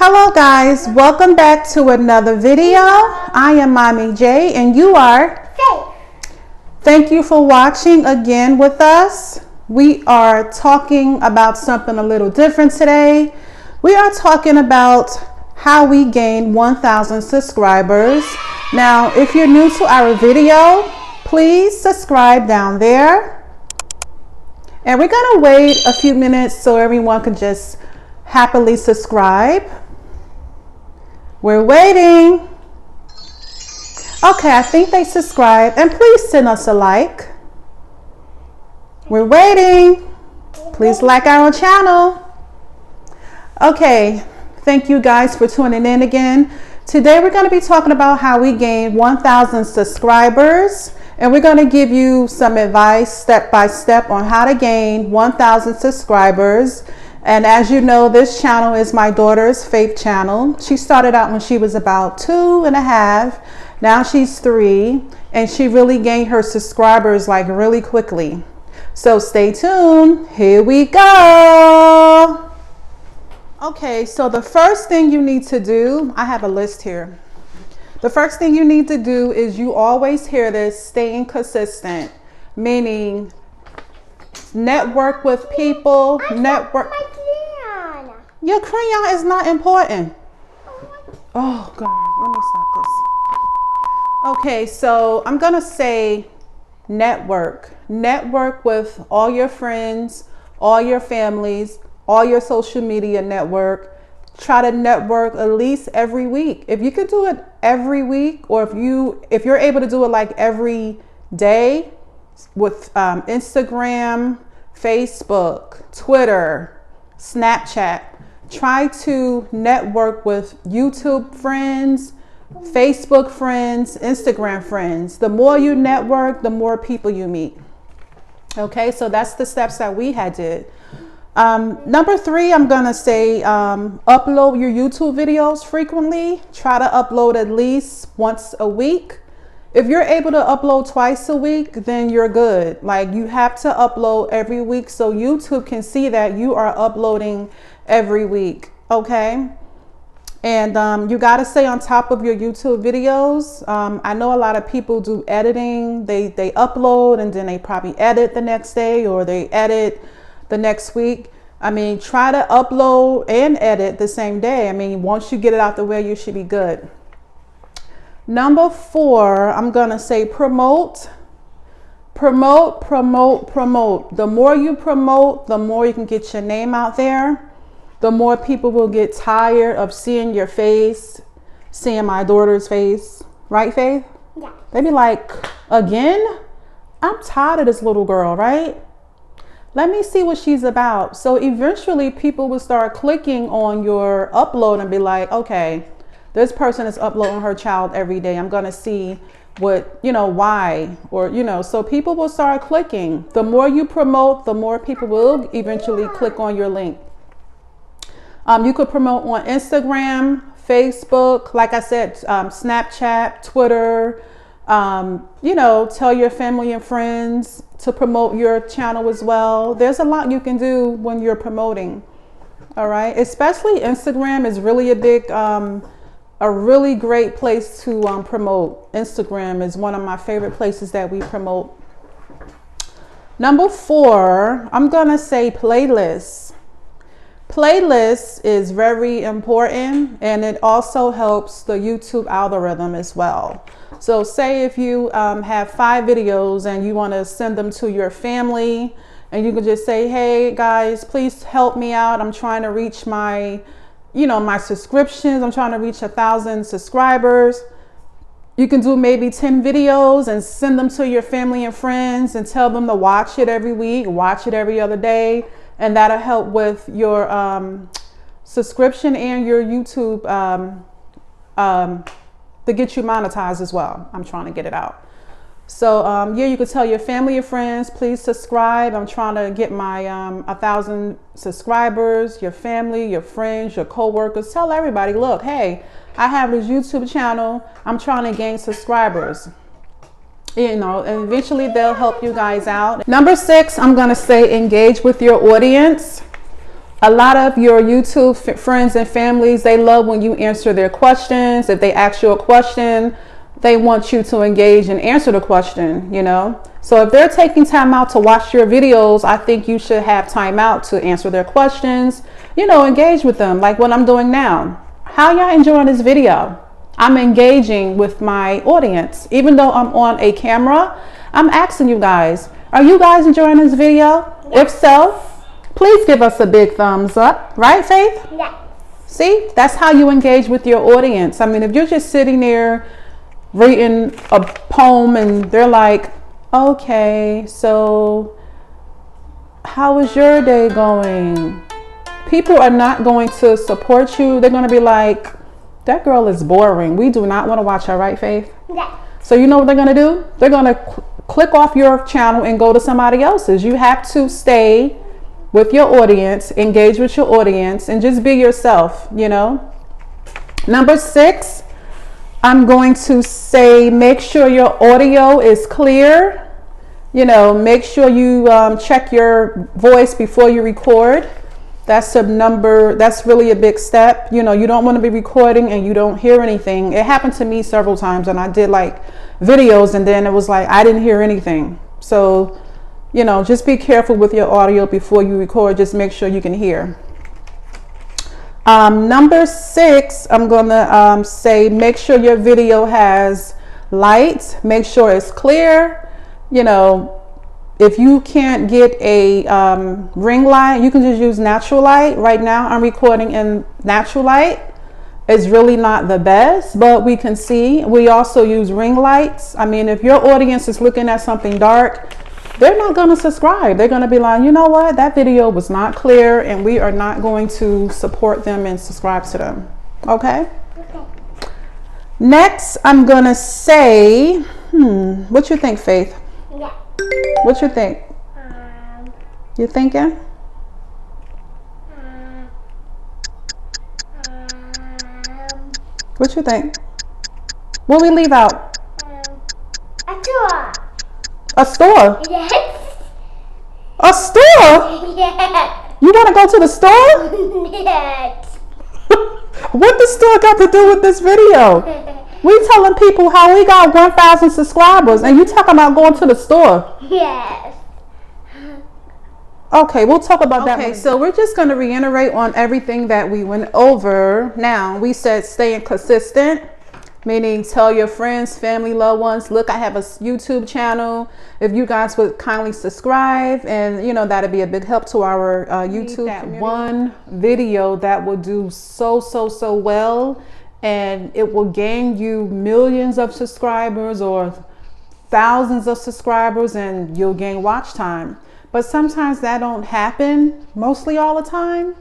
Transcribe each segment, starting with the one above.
Hello guys, welcome back to another video. I am Mommy J and you are Faith. Thank you for watching again with us. We are talking about something a little different today. We are talking about how we gain 1,000 subscribers. Now, if you're new to our video, please subscribe down there. And we're gonna wait a few minutes so everyone can just happily subscribe. We're waiting. Okay, I think they subscribed, and please send us a like. We're waiting. Please like our channel. Okay, thank you guys for tuning in again. Today we're going to be talking about how we gain 1,000 subscribers, and we're going to give you some advice step by step on how to gain 1,000 subscribers. And as you know, this channel is my daughter's Faith channel. She started out when she was about 2.5. Now she's 3, and she really gained her subscribers like really quickly. So stay tuned. Here we go. Okay, so the first thing you need to do, I have a list here. The first thing you need to do is, you always hear this, staying consistent, meaning network with people, network. Your crayon is not important. Oh God, let me stop this. Okay, so I'm gonna say network. Network with all your friends, all your families, all your social media network. Try to network at least every week. If you could do it every week, or if you're able to do it like every day with Instagram, Facebook, Twitter, Snapchat. Try to network with YouTube friends, Facebook friends, Instagram friends. The more you network, the more people you meet. Okay, so that's the steps that we had did. Number 3, I'm gonna say upload your YouTube videos frequently. Try to upload at least once a week. If you're able to upload twice a week, then you're good. Like, you have to upload every week so YouTube can see that you are uploading every week, okay? And you got to stay on top of your YouTube videos. I know a lot of people do editing. They upload and then they probably edit the next day, or they edit the next week. I mean, try to upload and edit the same day. I mean, once you get it out the way, you should be good. Number 4, I'm going to say promote. Promote, promote, promote. The more you promote, the more you can get your name out there. The more people will get tired of seeing your face, seeing my daughter's face. Right, Faith? Yeah. They be like, again? I'm tired of this little girl, right? Let me see what she's about. So eventually people will start clicking on your upload and be like, okay, this person is uploading her child every day. I'm going to see what, why, or, so people will start clicking. The more you promote, the more people will eventually click on your link. You could promote on Instagram, Facebook, like I said, Snapchat, Twitter, tell your family and friends to promote your channel as well. There's a lot you can do when you're promoting. All right. Especially Instagram is really a really great place to promote. Instagram is one of my favorite places that we promote. Number 4, I'm going to say playlists. Playlist is very important, and it also helps the YouTube algorithm as well. So say if you have 5 videos and you want to send them to your family, and you can just say, hey guys, please help me out. I'm trying to reach my subscriptions. I'm trying to reach 1,000 subscribers. You can do maybe 10 videos and send them to your family and friends and tell them to watch it every week, watch it every other day. And that'll help with your subscription and your YouTube to get you monetized as well. I'm trying to get it out. So yeah, you could tell your family and friends, please subscribe. I'm trying to get my 1,000 subscribers. Your family, your friends, your coworkers, tell everybody, look, hey, I have this YouTube channel. I'm trying to gain subscribers. And eventually they'll help you guys out. Number 6, I'm going to say engage with your audience. A lot of your YouTube friends and families, they love when you answer their questions. If they ask you a question, they want you to engage and answer the question, you know. So if they're taking time out to watch your videos, I think you should have time out to answer their questions, you know, engage with them like what I'm doing now. How y'all enjoying this video? I'm engaging with my audience. Even though I'm on a camera, I'm asking you guys, are you guys enjoying this video? Yeah. If so, please give us a big thumbs up. Right, Faith? Yeah. See, that's how you engage with your audience. I mean, if you're just sitting there reading a poem and they're like, okay, so how is your day going? People are not going to support you. They're going to be like, that girl is boring. We do not want to watch her, right, Faith? Yeah. So you know what they're going to do? They're going to click off your channel and go to somebody else's. You have to stay with your audience, engage with your audience, and just be yourself, you know. Number 6, I'm going to say make sure your audio is clear. You know, make sure you check your voice before you record. That's really a big step. You know, you don't want to be recording and you don't hear anything. It happened to me several times, and I did like videos and then it was like I didn't hear anything. So, you know, just be careful with your audio before you record. Just make sure you can hear. Number 6, I'm gonna say make sure your video has light. Make sure it's clear. You know, if you can't get a ring light, you can just use natural light. Right now I'm recording in natural light. It's really not the best, but we can see. We also use ring lights. I mean, if your audience is looking at something dark, they're not going to subscribe. They're going to be like, you know what, that video was not clear, and we are not going to support them and subscribe to them. Okay? Okay. Next, I'm going to say, what you think, Faith? Yeah. What you think? You thinking? What you think? What we leave out? A store. A store? Yes. A store? Yes. You want to go to the store? Yes. What the store got to do with this video? We telling people how we got 1,000 subscribers and you talking about going to the store. Yes. Okay, we'll talk about that. Okay, so we're just going to reiterate on everything that we went over. Now, we said staying consistent, meaning tell your friends, family, loved ones, look, I have a YouTube channel. If you guys would kindly subscribe, and you know, that'd be a big help to our YouTube. That one video that will do so well, and it will gain you millions of subscribers or thousands of subscribers, and you'll gain watch time. But sometimes that don't happen mostly all the time.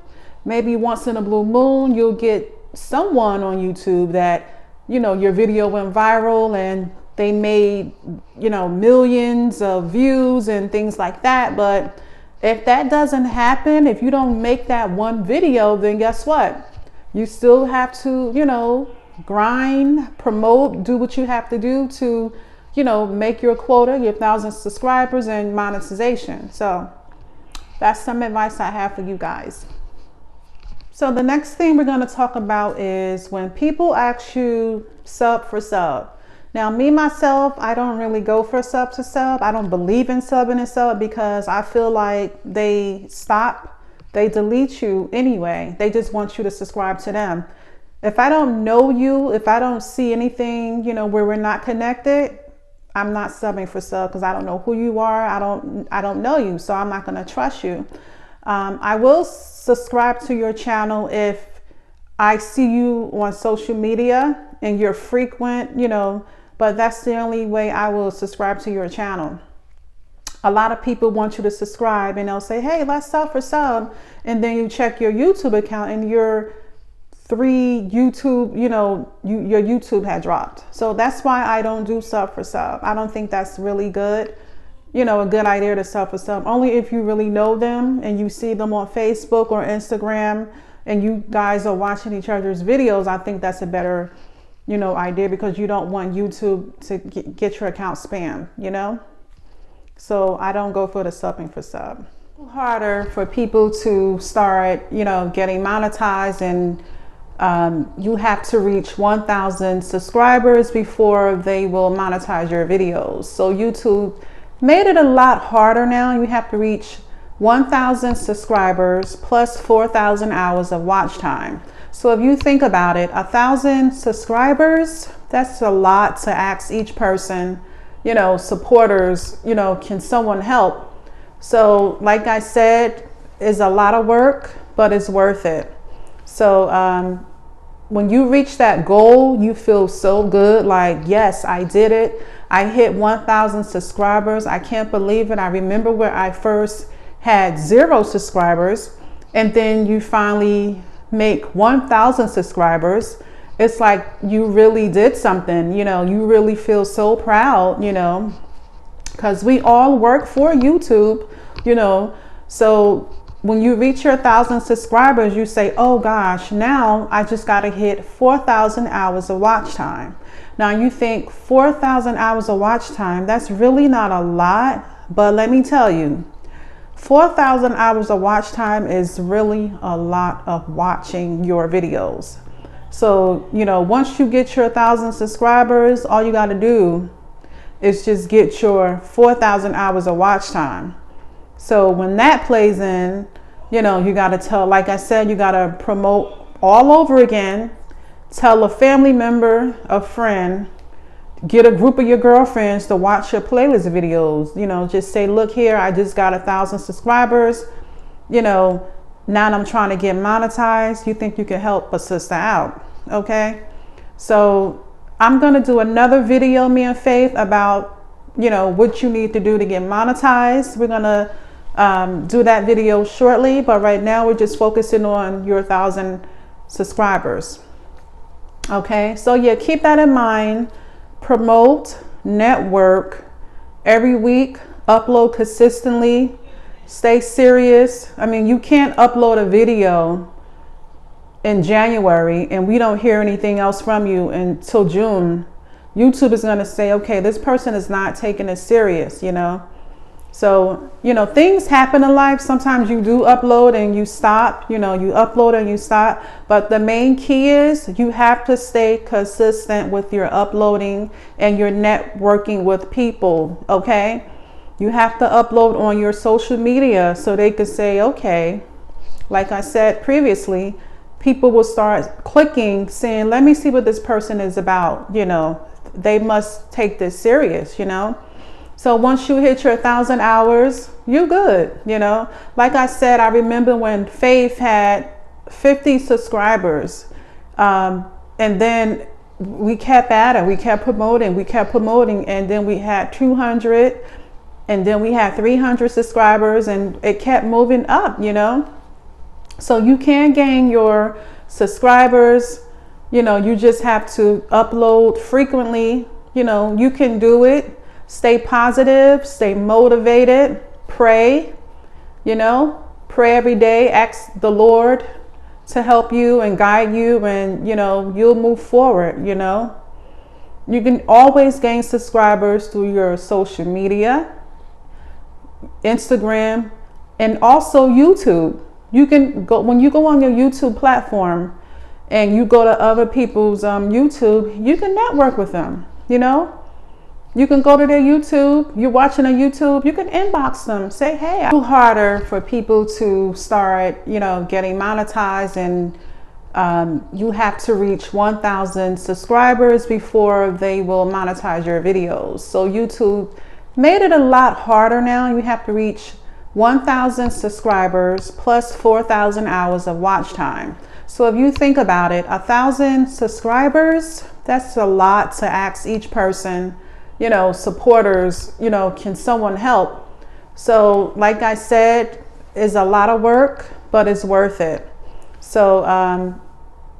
Maybe once in a blue moon, you'll get someone on YouTube that, you know, your video went viral and they made, you know, millions of views and things like that. But if that doesn't happen, if you don't make that one video, then guess what? You still have to, you know, grind, promote, do what you have to do to, you know, make your quota, your 1,000 subscribers and monetization. So that's some advice I have for you guys. So the next thing we're going to talk about is when people ask you sub for sub. Now, me, myself, I don't really go for sub to sub. I don't believe in subbing and sub because I feel like they delete you anyway. They just want you to subscribe to them. If I don't know you, if I don't see anything, you know, where we're not connected, I'm not subbing for sub because I don't know who you are. I don't know you, so I'm not going to trust you. I will subscribe to your channel if I see you on social media and you're frequent, you know, but that's the only way I will subscribe to your channel. A lot of people want you to subscribe and they'll say, hey, let's sub for sub. And then you check your YouTube account and your 3 YouTube, you know, your YouTube had dropped. So that's why I don't do sub for sub. I don't think that's really good, you know, a good idea to sub for sub. Only if you really know them and you see them on Facebook or Instagram and you guys are watching each other's videos, I think that's a better, you know, idea because you don't want YouTube to get your account spammed, you know. So I don't go for the subbing for sub. Harder for people to start, getting monetized, and you have to reach 1,000 subscribers before they will monetize your videos. So YouTube made it a lot harder now. You have to reach 1,000 subscribers plus 4,000 hours of watch time. So if you think about it, 1,000 subscribers, that's a lot to ask each person, supporters, can someone help? So like I said, it's a lot of work, but it's worth it. So when you reach that goal, you feel so good, like, yes, I did it. I hit 1,000 subscribers. I can't believe it. I remember where I first had 0 subscribers, and then you finally make 1,000 subscribers. It's like you really did something, you really feel so proud, because we all work for YouTube, so when you reach your 1,000 subscribers, you say, oh gosh, now I just got to hit 4,000 hours of watch time. Now you think 4,000 hours of watch time, that's really not a lot, but let me tell you, 4,000 hours of watch time is really a lot of watching your videos. So, once you get your 1,000 subscribers, all you got to do is just get your 4,000 hours of watch time. So when that plays in, you got to tell, like I said, you got to promote all over again. Tell a family member, a friend, get a group of your girlfriends to watch your playlist videos. Just say, look here, I just got 1,000 subscribers. Now I'm trying to get monetized. You think you can help a sister out? Okay. So I'm going to do another video, me and Faith, about, what you need to do to get monetized. We're going to do that video shortly, but right now we're just focusing on your 1,000 subscribers. Okay. So yeah, keep that in mind. Promote, network every week, upload consistently, stay serious. I mean, you can't upload a video in January and we don't hear anything else from you until June. YouTube is going to say, okay, this person is not taking it serious, So, things happen in life. Sometimes you do upload and you stop, you upload and you stop. But the main key is you have to stay consistent with your uploading and your networking with people, okay? You have to upload on your social media so they could say, okay, like I said previously, people will start clicking, saying, let me see what this person is about. They must take this serious, So once you hit your 1,000 hours, you're good, Like I said, I remember when Faith had 50 subscribers, and then we kept at it. We kept promoting, and then we had 200, and then we had 300 subscribers, and it kept moving up, So you can gain your subscribers, you just have to upload frequently, you can do it. Stay positive, stay motivated, pray, pray every day, ask the Lord to help you and guide you, and, you'll move forward, You can always gain subscribers through your social media, Instagram, and also YouTube. You can go, when you go on your YouTube platform and you go to other people's YouTube, you can network with them, You can go to their YouTube, you're watching on YouTube, you can inbox them, say, hey, it's harder for people to start, getting monetized, and you have to reach 1,000 subscribers before they will monetize your videos. So YouTube made it a lot harder now. You have to reach 1,000 subscribers plus 4,000 hours of watch time. So if you think about it, 1,000 subscribers, that's a lot to ask each person, supporters, can someone help? So like I said, it's a lot of work, but it's worth it. So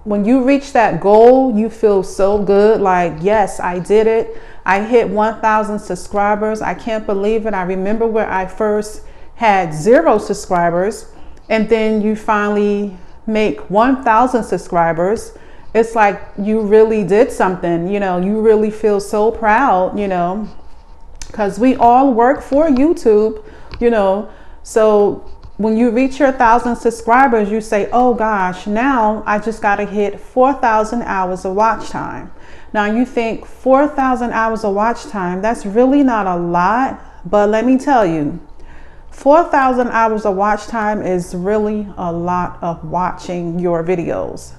when you reach that goal, you feel so good, like, yes, I did it. I hit 1,000 subscribers. I can't believe it. I remember where I first had 0 subscribers, and then you finally make 1,000 subscribers. It's like you really did something, you really feel so proud, because we all work for YouTube, So when you reach your 1,000 subscribers, you say, oh gosh, now I just got to hit 4,000 hours of watch time. Now you think 4,000 hours of watch time, that's really not a lot, but let me tell you, 4,000 hours of watch time is really a lot of watching your videos.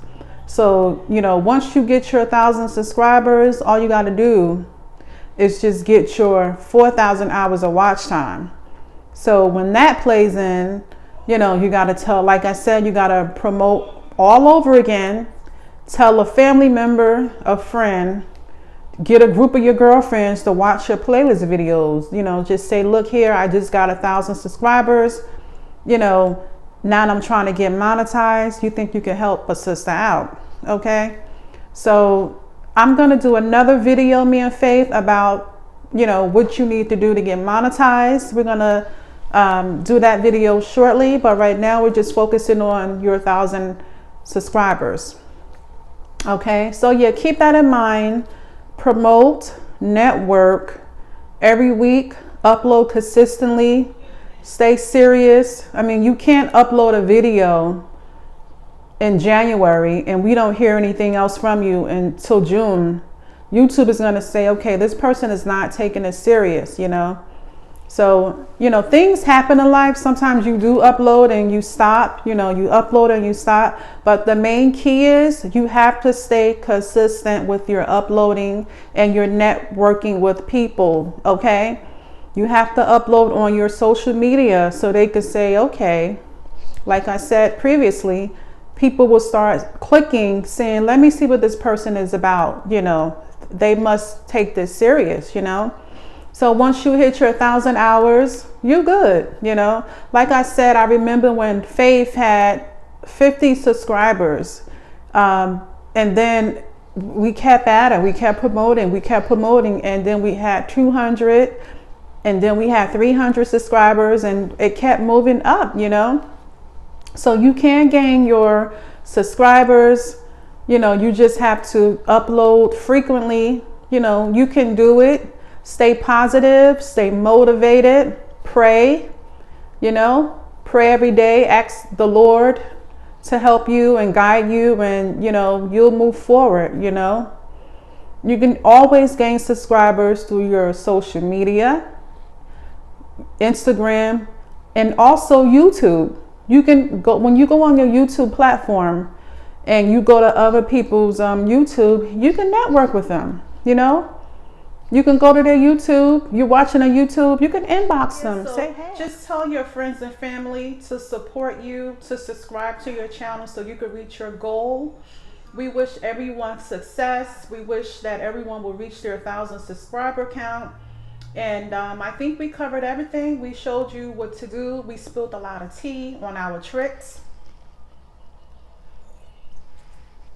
So, you know, once you get your 1,000 subscribers, all you got to do is just get your 4,000 hours of watch time. So when that plays in, you know, you got to tell, like I said, you got to promote all over again. Tell a family member, a friend, get a group of your girlfriends to watch your playlist videos. You know, just say, look here, I just got 1,000 subscribers. You know, now I'm trying to get monetized. You think you can help a sister out? Okay. So I'm going to do another video, me and Faith, about, you know, what you need to do to get monetized. We're going to do that video shortly, but right now we're just focusing on your 1,000 subscribers. Okay, so yeah, keep that in mind. Promote, network every week, upload consistently, stay serious. I mean, you can't upload a video in January and we don't hear anything else from you until June. YouTube is going to say, okay, this person is not taking it serious, you know. So, you know, things happen in life. Sometimes you do upload and you stop, you know, you upload and you stop. But the main key is you have to stay consistent with your uploading and your networking with people. Okay. You have to upload on your social media so they can say, okay, like I said previously, people will start clicking saying, let me see what this person is about. You know, they must take this serious, you know. So once you hit your 1,000 hours, you good, you know. Like I said, I remember when Faith had 50 subscribers, and then we kept at it. We kept promoting, and then we had 200, and then we had 300 subscribers, and it kept moving up, you know. So you can gain your subscribers, you know. You just have to upload frequently, you know. You can do it. Stay positive, stay motivated, pray, you know, pray every day, ask the Lord to help you and guide you, and, you know, you'll move forward, you know. You can always gain subscribers through your social media, Instagram, and also YouTube. You can go, when you go on your YouTube platform and you go to other people's YouTube, you can network with them, you know. You can go to their YouTube. You're watching a YouTube. You can inbox them. so Say, hey. Just tell your friends and family to support you, to subscribe to your channel so you can reach your goal. We wish everyone success. We wish that everyone will reach their 1,000 subscriber count. And I think we covered everything. We showed you what to do. We spilled a lot of tea on our tricks.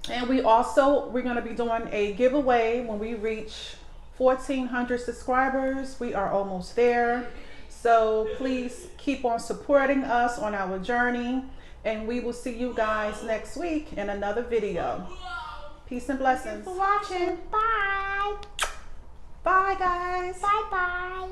And we're going to be doing a giveaway when we reach 1,400 subscribers. We are almost there. So please keep on supporting us on our journey. And we will see you guys next week in another video. Peace and blessings. Thanks for watching. Bye. Bye, guys. Bye-bye.